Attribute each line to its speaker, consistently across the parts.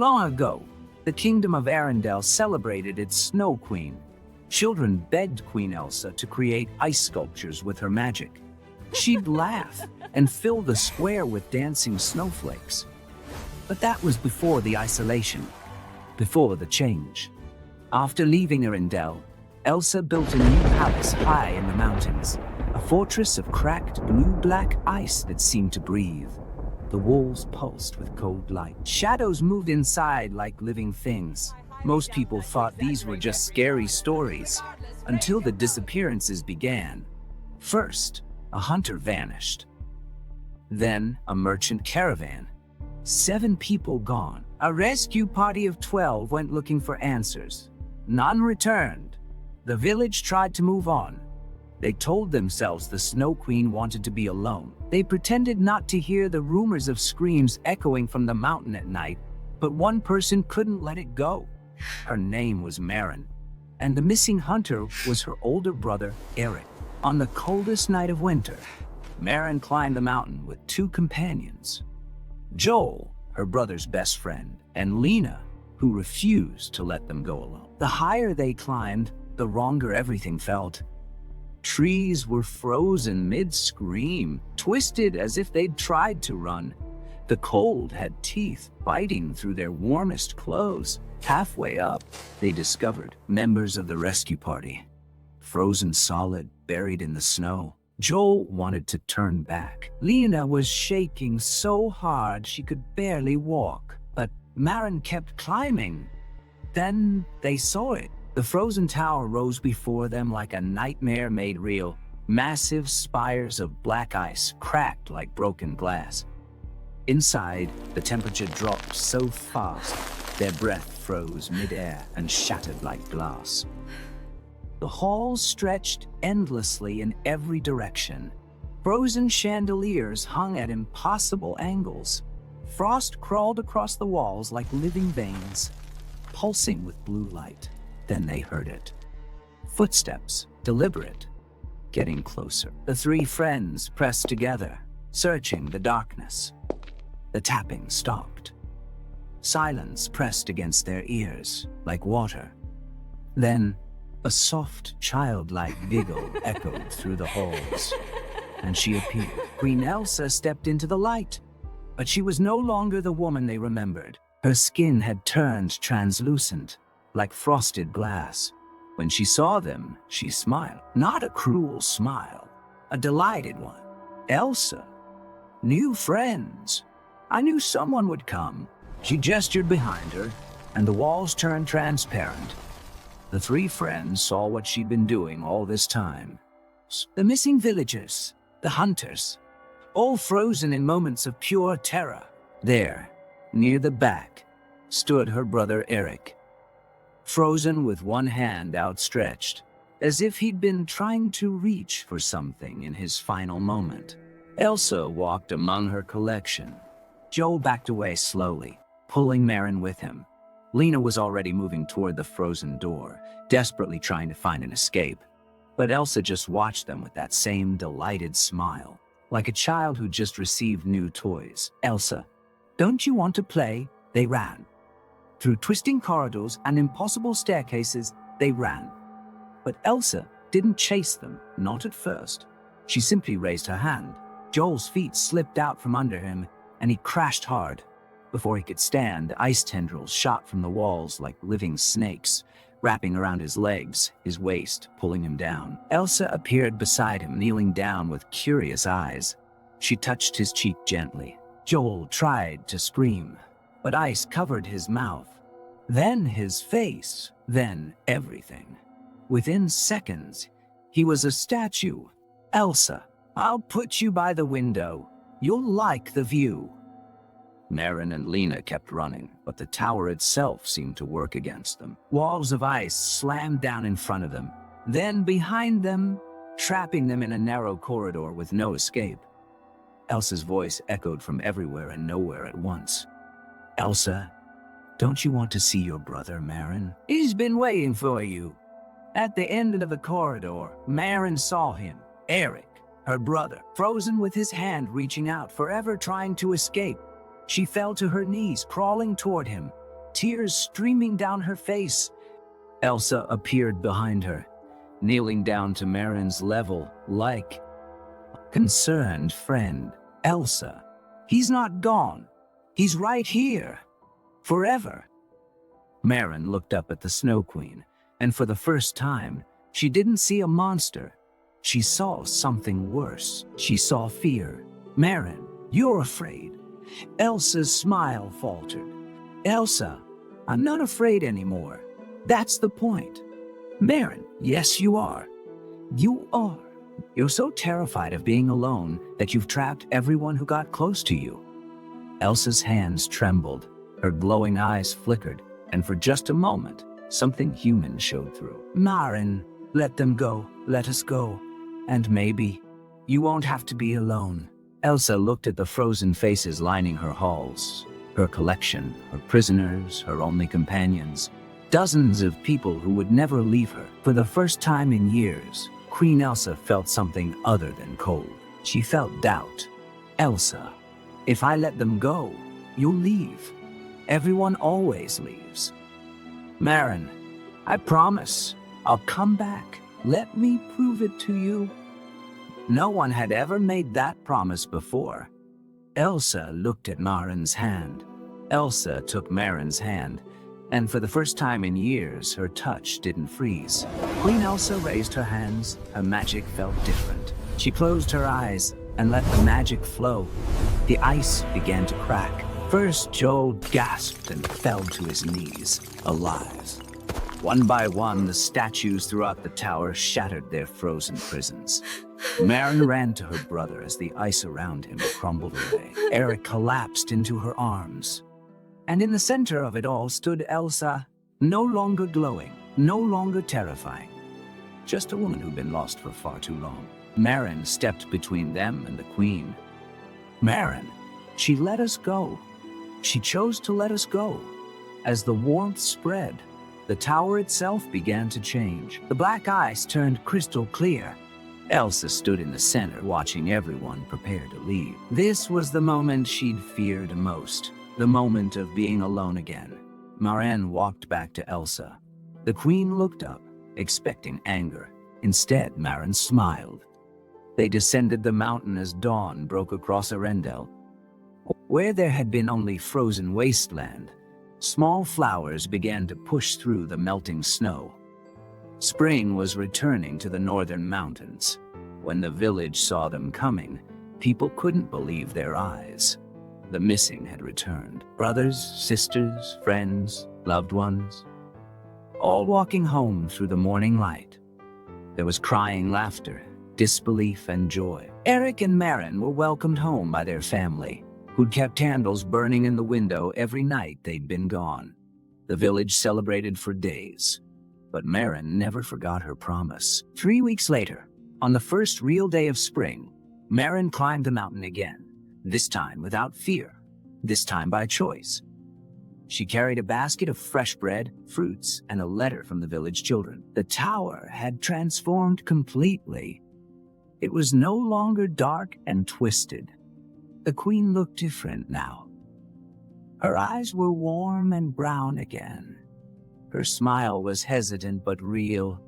Speaker 1: Long ago, the kingdom of Arendelle celebrated its Snow Queen. Children begged Queen Elsa to create ice sculptures with her magic. She'd laugh and fill the square with dancing snowflakes. But that was before the isolation, before the change. After leaving Arendelle, Elsa built a new palace high in the mountains, a fortress of cracked blue-black ice that seemed to breathe. The walls pulsed with cold light. Shadows moved inside like living things. Most people thought these were just scary stories, until the disappearances began. First, a hunter vanished. Then, a merchant caravan. 7 people gone. A rescue party of 12 went looking for answers. None returned. The village tried to move on. They told themselves the Snow Queen wanted to be alone. They pretended not to hear the rumors of screams echoing from the mountain at night, but one person couldn't let it go. Her name was Maren, and the missing hunter was her older brother, Eric. On the coldest night of winter, Maren climbed the mountain with 2 companions. Joel, her brother's best friend, and Lena, who refused to let them go alone. The higher they climbed, the wronger everything felt. Trees were frozen mid-scream, twisted as if they'd tried to run. The cold had teeth biting through their warmest clothes. Halfway up, they discovered members of the rescue party, frozen solid, buried in the snow. Joel wanted to turn back. Lena was shaking so hard she could barely walk, but Maren kept climbing. Then they saw it. The frozen tower rose before them like a nightmare made real. Massive spires of black ice cracked like broken glass. Inside, the temperature dropped so fast, their breath froze midair and shattered like glass. The halls stretched endlessly in every direction. Frozen chandeliers hung at impossible angles. Frost crawled across the walls like living veins, pulsing with blue light. Then they heard it. Footsteps, deliberate, getting closer. The 3 friends pressed together, searching the darkness. The tapping stopped. Silence pressed against their ears like water. Then, a soft, childlike giggle echoed through the halls, and she appeared. Queen Elsa stepped into the light, but she was no longer the woman they remembered. Her skin had turned translucent, like frosted glass. When she saw them, she smiled. Not a cruel smile, a delighted one. Elsa, new friends. I knew someone would come. She gestured behind her, and the walls turned transparent. The 3 friends saw what she'd been doing all this time. The missing villagers, the hunters, all frozen in moments of pure terror. There, near the back, stood her brother Eric, frozen with one hand outstretched, as if he'd been trying to reach for something in his final moment. Elsa walked among her collection. Joel backed away slowly, pulling Maren with him. Lena was already moving toward the frozen door, desperately trying to find an escape. But Elsa just watched them with that same delighted smile, like a child who just received new toys. Elsa, don't you want to play? They ran. Through twisting corridors and impossible staircases, they ran. But Elsa didn't chase them, not at first. She simply raised her hand. Joel's feet slipped out from under him, and he crashed hard. Before he could stand, ice tendrils shot from the walls like living snakes, wrapping around his legs, his waist, pulling him down. Elsa appeared beside him, kneeling down with curious eyes. She touched his cheek gently. Joel tried to scream, but ice covered his mouth, then his face, then everything. Within seconds, he was a statue. Elsa, I'll put you by the window. You'll like the view. Maren and Lena kept running, but the tower itself seemed to work against them. Walls of ice slammed down in front of them, then behind them, trapping them in a narrow corridor with no escape. Elsa's voice echoed from everywhere and nowhere at once. Elsa, don't you want to see your brother, Maren? He's been waiting for you. At the end of the corridor, Maren saw him, Eric, her brother, frozen with his hand reaching out, forever trying to escape. She fell to her knees, crawling toward him, tears streaming down her face. Elsa appeared behind her, kneeling down to Maren's level like a concerned friend. Elsa, he's not gone. He's right here. Forever. Maren looked up at the Snow Queen, and for the first time, she didn't see a monster. She saw something worse. She saw fear. Maren, you're afraid. Elsa's smile faltered. Elsa, I'm not afraid anymore. That's the point. Maren, yes, you are. You are. You're so terrified of being alone that you've trapped everyone who got close to you. Elsa's hands trembled. Her glowing eyes flickered, and for just a moment, something human showed through. Maren, let them go. Let us go. And maybe you won't have to be alone. Elsa looked at the frozen faces lining her halls, her collection, her prisoners, her only companions, dozens of people who would never leave her. For the first time in years, Queen Elsa felt something other than cold. She felt doubt. Elsa, if I let them go, you'll leave. Everyone always leaves. Maren, I promise, I'll come back. Let me prove it to you. No one had ever made that promise before. Elsa looked at Maren's hand. Elsa took Maren's hand, and for the first time in years, her touch didn't freeze. Queen Elsa raised her hands. Her magic felt different. She closed her eyes and let the magic flow. The ice began to crack. First, Joel gasped and fell to his knees, alive. One by one, the statues throughout the tower shattered their frozen prisons. Maren ran to her brother as the ice around him crumbled away. Eric collapsed into her arms. And in the center of it all stood Elsa, no longer glowing, no longer terrifying. Just a woman who'd been lost for far too long. Maren stepped between them and the queen. Maren, she let us go. She chose to let us go. As the warmth spread, the tower itself began to change. The black ice turned crystal clear. Elsa stood in the center, watching everyone prepare to leave. This was the moment she'd feared most, the moment of being alone again. Maren walked back to Elsa. The queen looked up, expecting anger. Instead, Maren smiled. They descended the mountain as dawn broke across Arendelle. Where there had been only frozen wasteland, small flowers began to push through the melting snow. Spring was returning to the northern mountains. When the village saw them coming, people couldn't believe their eyes. The missing had returned. Brothers, sisters, friends, loved ones, all walking home through the morning light. There was crying laughter, disbelief, and joy. Eric and Maren were welcomed home by their family, who'd kept candles burning in the window every night they'd been gone. The village celebrated for days, but Maren never forgot her promise. 3 weeks later, on the first real day of spring, Maren climbed the mountain again, this time without fear, this time by choice. She carried a basket of fresh bread, fruits, and a letter from the village children. The tower had transformed completely. It was no longer dark and twisted. The queen looked different now. Her eyes were warm and brown again. Her smile was hesitant but real,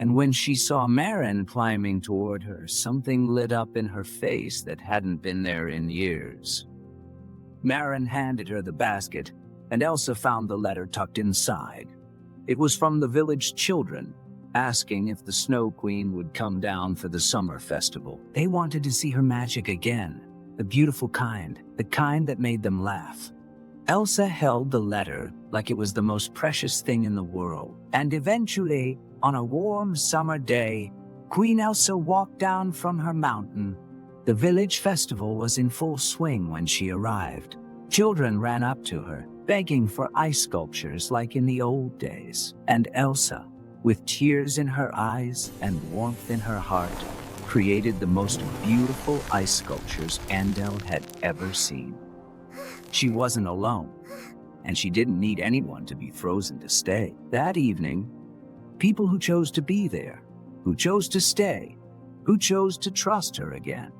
Speaker 1: and when she saw Maren climbing toward her, something lit up in her face that hadn't been there in years. Maren handed her the basket, and Elsa found the letter tucked inside. It was from the village children, asking if the Snow Queen would come down for the summer festival. They wanted to see her magic again, the beautiful kind, the kind that made them laugh. Elsa held the letter like it was the most precious thing in the world. And eventually, on a warm summer day, Queen Elsa walked down from her mountain. The village festival was in full swing when she arrived. Children ran up to her, begging for ice sculptures like in the old days. And Elsa, with tears in her eyes and warmth in her heart, created the most beautiful ice sculptures Arendelle had ever seen. She wasn't alone, and she didn't need anyone to be frozen to stay. That evening, people who chose to be there, who chose to stay, who chose to trust her again,